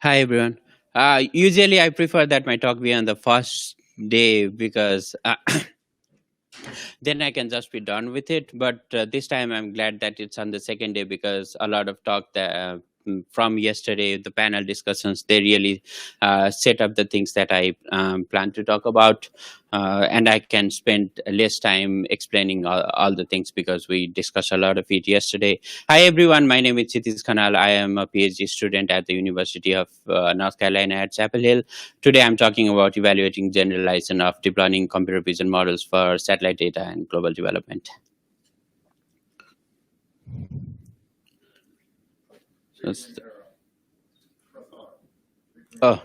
Hi everyone. Usually I prefer that my talk be on the first day because then I can just be done with it. But this time I'm glad that it's on the second day because a lot of talk that from yesterday, the panel discussions, they really set up the things that I plan to talk about, and I can spend less time explaining all the things because we discussed a lot of it yesterday. Hi everyone, my name is Chitish Khanal. I am a PhD student at the University of North Carolina at Chapel Hill. Today, I'm talking about evaluating generalization of deploying computer vision models for satellite data and global development. So, oh,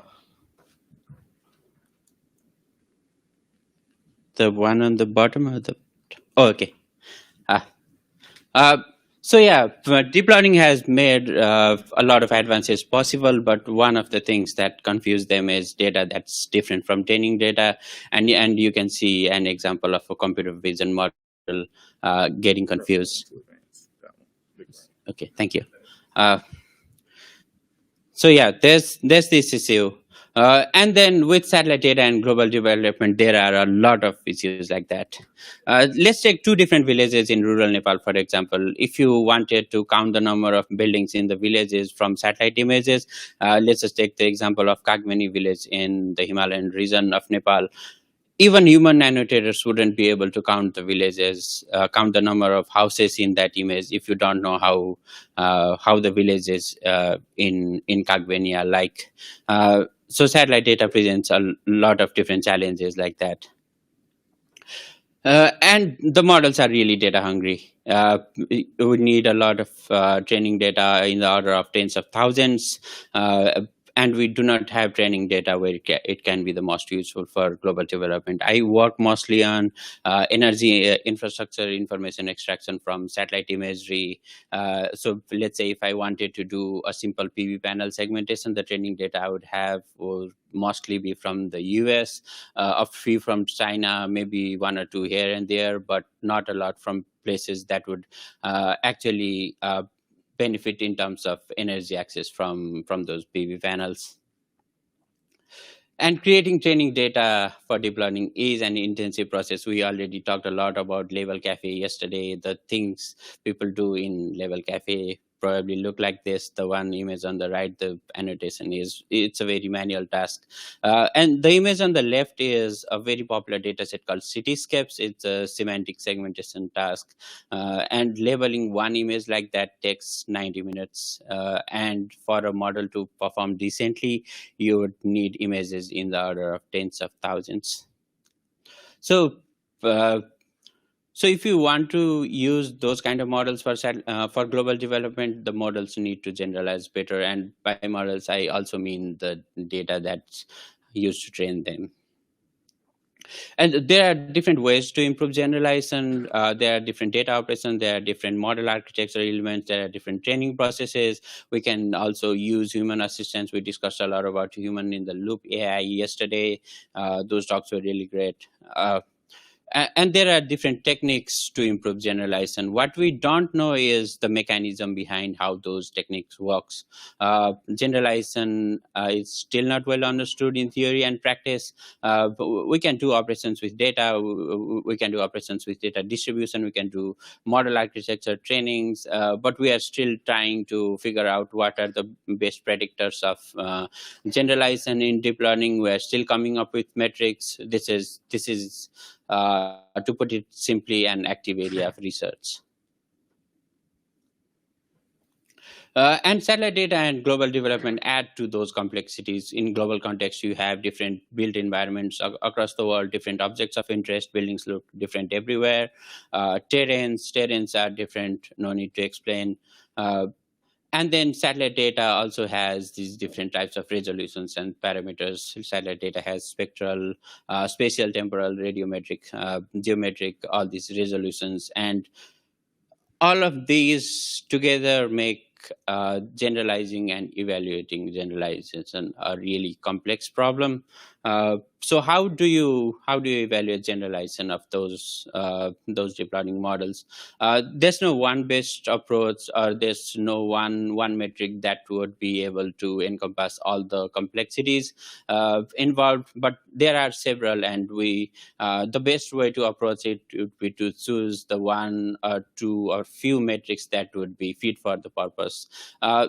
the one on the bottom of the. Oh, okay. Ah, uh, so yeah, deep learning has made a lot of advances possible, but one of the things that confuse them is data that's different from training data, and you can see an example of a computer vision model getting confused. Okay, thank you. Uh, So yeah, there's this issue, and then with satellite data and global development, there are a lot of issues like that. Let's take two different villages in rural Nepal, for example. If you wanted to count the number of buildings in the villages from satellite images, let's just take the example of Kagmani village in the Himalayan region of Nepal. Even human annotators wouldn't be able to count the villages, count the number of houses in that image if you don't know how the villages in Kagbenia are like. So satellite data presents a lot of different challenges like that. And the models are really data hungry. We need a lot of training data in the order of tens of thousands. And we do not have training data where it can be the most useful for global development. I work mostly on energy infrastructure information extraction from satellite imagery. So let's say if I wanted to do a simple PV panel segmentation, the training data I would have would mostly be from the US, a few from China, maybe one or two here and there, but not a lot from places that would actually benefit in terms of energy access from those PV panels. And creating training data for deep learning is an intensive process. We already talked a lot about Label Cafe yesterday. The things people do in Label Cafe probably look like this. The one image on the right, the annotation it's a very manual task. And the image on the left is a very popular data set called Cityscapes. It's a semantic segmentation task. And labeling one image like that takes 90 minutes. And for a model to perform decently, you would need images in the order of tens of thousands. So, uh, so if you want to use those kind of models for global development, the models need to generalize better. And by models, I also mean the data that's used to train them. And there are different ways to improve generalization. There are different data operations. There are different model architecture elements. There are different training processes. We can also use human assistance. We discussed a lot about human in the loop AI yesterday. Those talks were really great. And there are different techniques to improve generalization. What we don't know is the mechanism behind how those techniques works. Generalization is still not well understood in theory and practice. But we can do operations with data. We can do operations with data distribution. We can do model architecture trainings, but we are still trying to figure out what are the best predictors of generalization in deep learning. We are still coming up with metrics. This is to put it simply, an active area of research. And satellite data and global development add to those complexities. In global context, you have different built environments across the world, different objects of interest. Buildings look different everywhere. Terrains are different. No need to explain. And then satellite data also has these different types of resolutions and parameters. Satellite data has spectral, spatial, temporal, radiometric, geometric, all these resolutions. And all of these together make generalizing and evaluating generalization a really complex problem. So how do you evaluate generalization of those deep learning models? There's no one best approach, or there's no one metric that would be able to encompass all the complexities involved, but there are several, and the best way to approach it would be to choose the one or two or few metrics that would be fit for the purpose.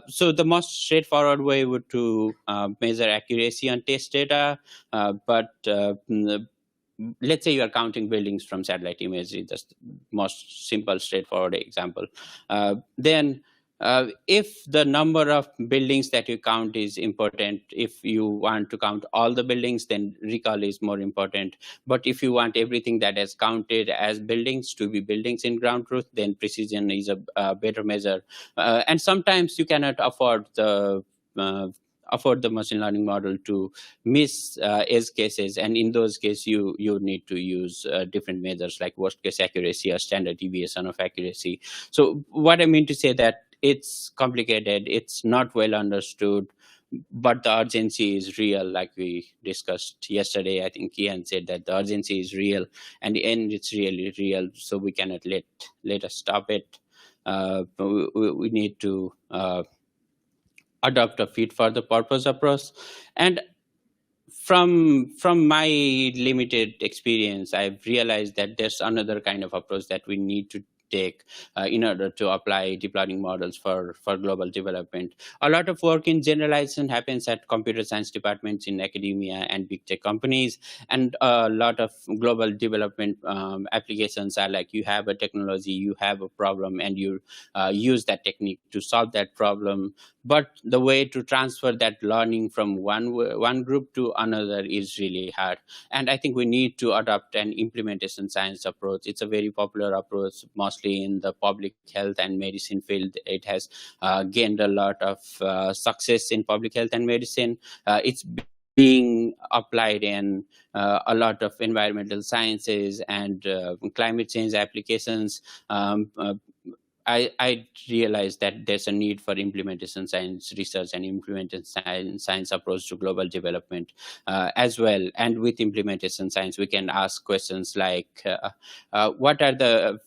So the most straightforward way would to measure accuracy on test data, but let's say you are counting buildings from satellite imagery. That's the most simple, straightforward example. Then, if the number of buildings that you count is important, if you want to count all the buildings, then recall is more important. But if you want everything that is counted as buildings to be buildings in ground truth, then precision is a better measure. And sometimes you cannot uh, afford the machine learning model to miss edge cases, and in those cases you need to use different measures like worst case accuracy or standard deviation of accuracy. So what I mean to say that it's complicated, it's not well understood, but the urgency is real, like we discussed yesterday. I think Ian said that the urgency is real, and and it's really real, so we cannot let us stop it. We need to adopt a fit for the purpose approach. And from my limited experience, I've realized that there's another kind of approach that we need to take in order to apply deep learning models for global development. A lot of work in generalization happens at computer science departments in academia and big tech companies, and a lot of global development applications are like you have a technology, you have a problem, and you use that technique to solve that problem. But the way to transfer that learning from one group to another is really hard, and I think we need to adopt an implementation science approach. It's a very popular approach, mostly in the public health and medicine field. It has gained a lot of success in public health and medicine. It's being applied in a lot of environmental sciences and climate change applications. I realized that there's a need for implementation science research and implementation science approach to global development as well. And with implementation science, we can ask questions like, what are the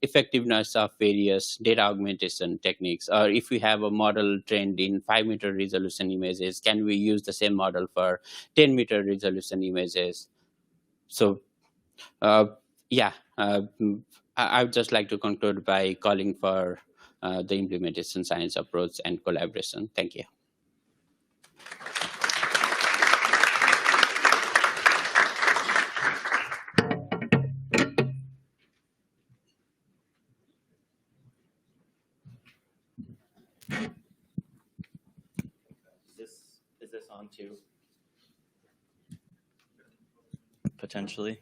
effectiveness of various data augmentation techniques? Or if we have a model trained in 5-meter resolution images, can we use the same model for 10-meter resolution images? So uh, yeah, I would just like to conclude by calling for the implementation science approach and collaboration. Thank you. Is this on too? Potentially.